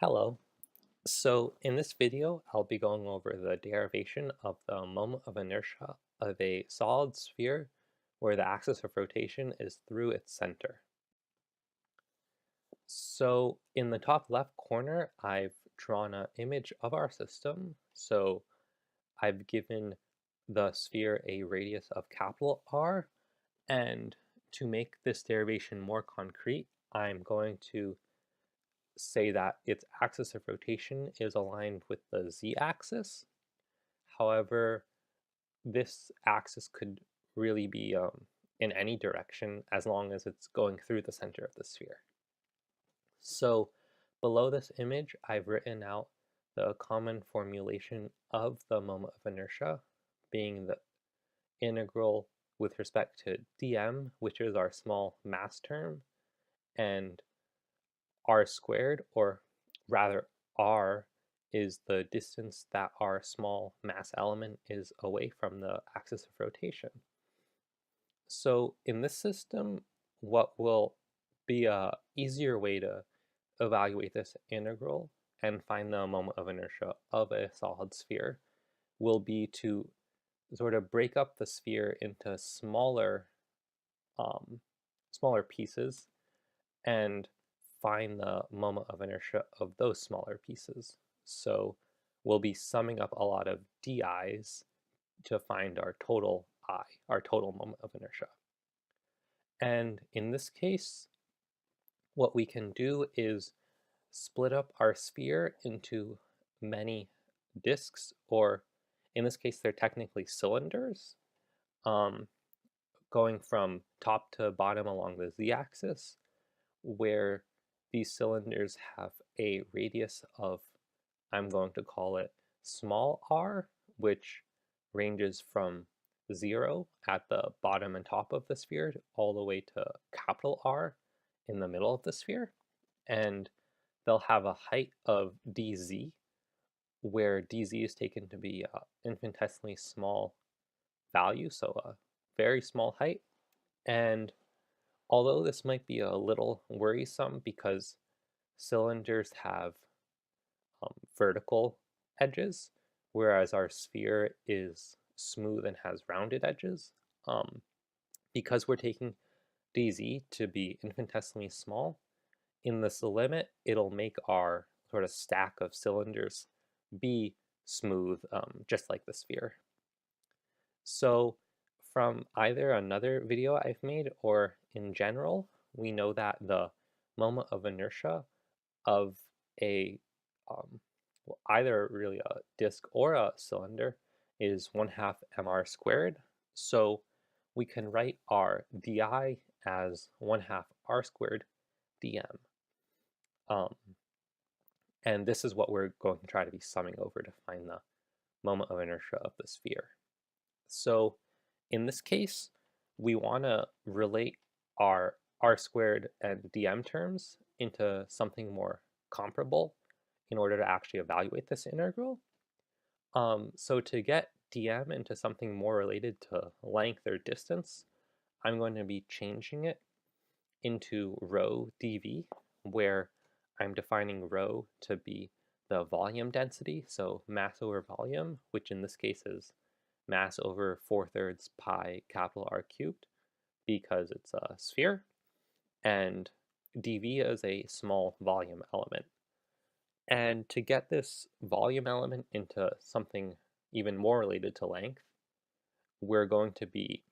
Hello. So in this video, I'll be going over the derivation of the moment of inertia of a solid sphere where the axis of rotation is through its center. So in the top left corner, I've drawn an image of our system. So I've given the sphere a radius of capital R, and to make this derivation more concrete, I'm going to say that its axis of rotation is aligned with the z-axis. However, this axis could really be in any direction as long as it's going through the center of the sphere. So below this image, I've written out the common formulation of the moment of inertia, being the integral with respect to dm, which is our small mass term, and r squared, or rather r, is the distance that our small mass element is away from the axis of rotation. So in this system, what will be a easier way to evaluate this integral and find the moment of inertia of a solid sphere will be to sort of break up the sphere into um, smaller pieces and find the moment of inertia of those smaller pieces. So we'll be summing up a lot of di's to find our total I, our total moment of inertia. And in this case, what we can do is split up our sphere into many disks, or in this case, they're technically cylinders, um, going from top to bottom along the z-axis, where these cylinders have a radius of, I'm going to call it small r, which ranges from 0 at the bottom and top of the sphere all the way to capital R in the middle of the sphere. And they'll have a height of dz, where dz is taken to be an infinitesimally small value, so a very small height. And although this might be a little worrisome because cylinders have vertical edges, whereas our sphere is smooth and has rounded edges, because we're taking dz to be infinitesimally small, in this limit, it'll make our sort of stack of cylinders be smooth, just like the sphere. So from either another video I've made or in general, we know that the moment of inertia of a well, either really a disk or a cylinder is 1/2 mr squared. So we can write our di as 1/2 r squared dm. Um, and this is what we're going to try to be summing over to find the moment of inertia of the sphere. So in this case, we want to relate our r squared and dm terms into something more comparable in order to actually evaluate this integral. So to get dm into something more related to length or distance, I'm going to be changing it into rho dv, where I'm defining rho to be the volume density, so mass over volume, which in this case is mass over 4/3 pi capital R cubed, because it's a sphere, and dv is a small volume element. And to get this volume element into something even more related to length, we're going to be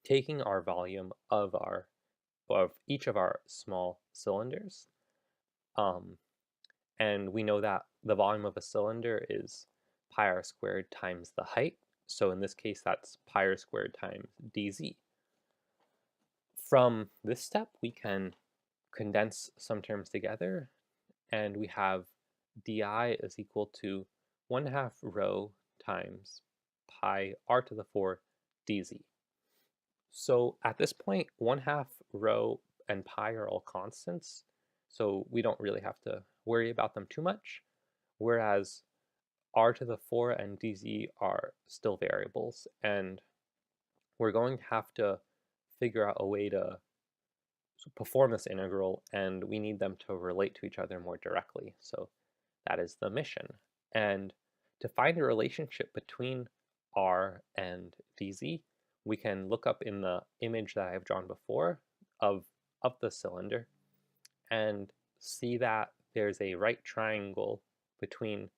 taking our volume of each of our small cylinders, and we know that the volume of a cylinder is pi r squared times the height. So in this case, that's pi r squared times dz. From this step, we can condense some terms together, and we have di is equal to 1/2 rho times pi r to the 4 dz. So at this point, 1/2 rho and pi are all constants, so we don't really have to worry about them too much, whereas r to the 4 and dz are still variables, and we're going to have to figure out a way to perform this integral, and we need them to relate to each other more directly. So that is the mission. And to find a relationship between r and dz, we can look up in the image that I've drawn before of the cylinder and see that there's a right triangle between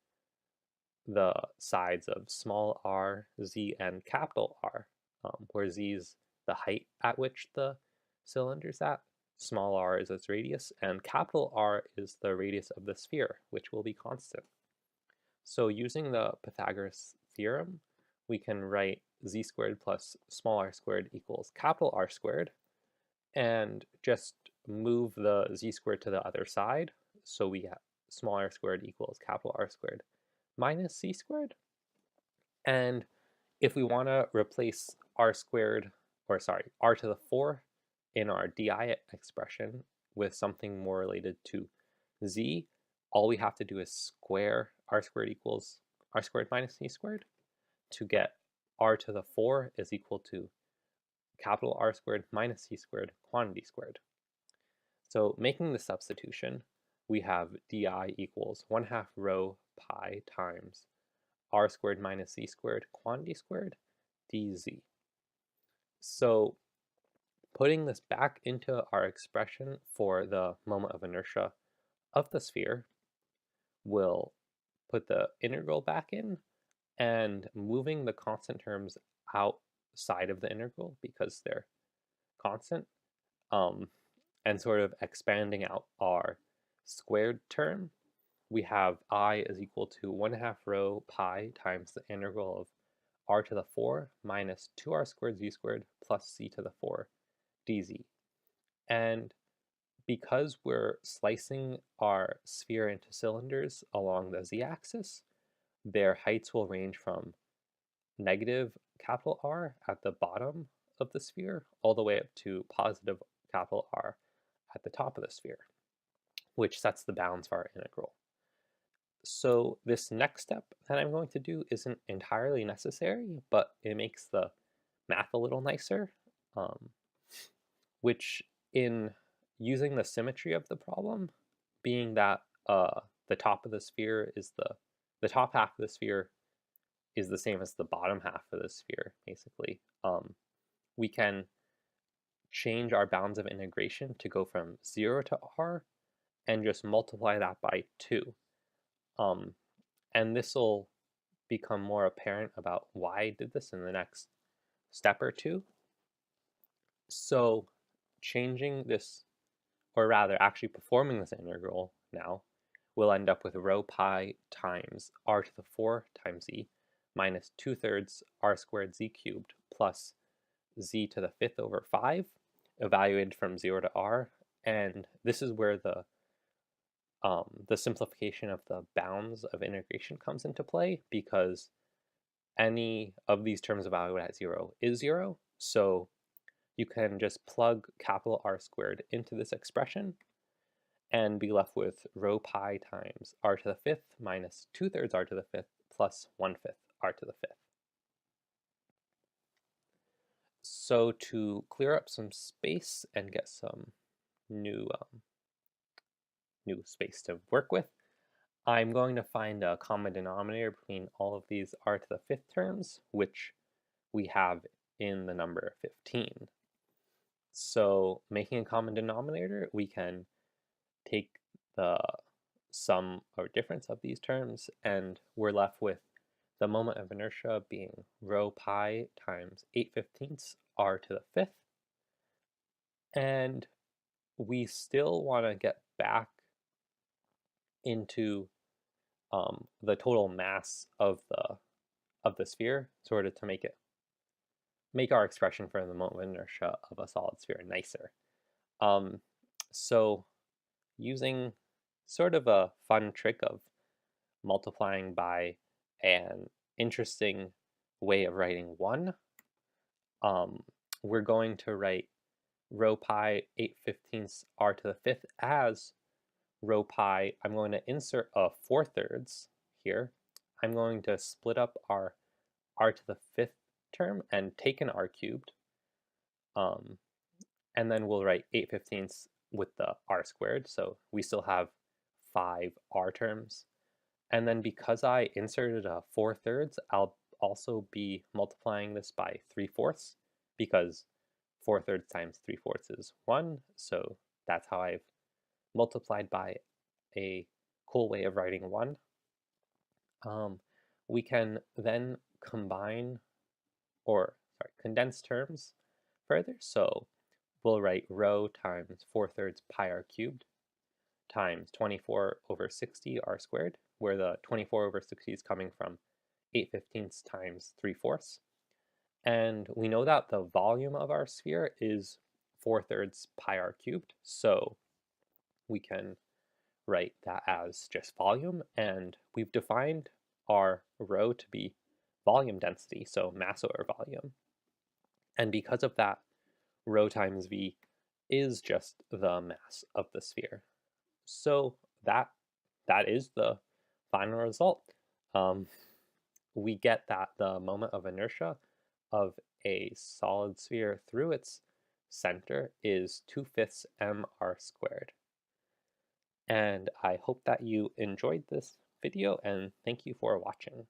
the sides of small r, z, and capital R, where z is the height at which the cylinder's at, small r is its radius, and capital R is the radius of the sphere, which will be constant. So using the Pythagoras theorem, we can write z squared plus small r squared equals capital R squared, and just move the z squared to the other side. So we have small r squared equals capital R squared minus c squared. And if we want to replace r squared, or sorry, r to the 4 in our di expression with something more related to z, all we have to do is square r squared equals r squared minus c squared to get r to the 4 is equal to capital R squared minus c squared quantity squared. So making the substitution, we have di equals 1/2 rho pi times r squared minus c squared quantity squared dz. So putting this back into our expression for the moment of inertia of the sphere, we'll put the integral back in and moving the constant terms outside of the integral because they're constant, and sort of expanding out our squared term, we have I is equal to 1/2 rho pi times the integral of r to the 4 minus 2r squared z squared plus c to the 4 dz. And because we're slicing our sphere into cylinders along the z-axis, their heights will range from negative capital R at the bottom of the sphere all the way up to positive capital R at the top of the sphere, which sets the bounds for our integral. So this next step that I'm going to do isn't entirely necessary, but it makes the math a little nicer, which in using the symmetry of the problem, being that the top of the sphere is the top half of the sphere is the same as the bottom half of the sphere, basically, we can change our bounds of integration to go from 0 to r and just multiply that by 2. And this will become more apparent about why I did this in the next step or two. So changing this, or rather actually performing this integral now, we'll end up with rho pi times r to the 4 times z minus 2/3 r squared z cubed plus z to the 5th over 5, evaluated from 0 to r. And this is where the simplification of the bounds of integration comes into play, because any of these terms evaluated at 0 is 0. So you can just plug capital R squared into this expression and be left with rho pi times r to the 5th minus 2/3 r to the 5th plus 1/5 r to the 5th. So to clear up some space and get some new space to work with, I'm going to find a common denominator between all of these r to the 5th terms, which we have in the number 15. So making a common denominator, we can take the sum or difference of these terms, and we're left with the moment of inertia being rho pi times 8/15 r to the 5th. And we still want to get back into the total mass of the sphere, sort of to make our expression for the moment of inertia of a solid sphere nicer. So using sort of a fun trick of multiplying by an interesting way of writing 1, we're going to write rho pi 8/15 r to the 5th as rho pi. I'm going to insert a 4/3 here. I'm going to split up our r to the 5th term and take an r cubed, And then we'll write 8/15 with the r squared, so we still have 5 r terms. And then because I inserted a 4/3, I'll also be multiplying this by 3/4 because 4/3 times 3/4 is 1. So that's how I've multiplied by a cool way of writing 1. We can then condense terms further. So we'll write rho times 4/3 pi r cubed times 24 over 60 r squared, where the 24 over 60 is coming from 8/15 times 3/4. And we know that the volume of our sphere is 4/3 pi r cubed, so we can write that as just volume, and we've defined our rho to be volume density, so mass over volume. And because of that, rho times v is just the mass of the sphere. So that is the final result. We get that the moment of inertia of a solid sphere through its center is 2/5 mr squared. And I hope that you enjoyed this video, and thank you for watching.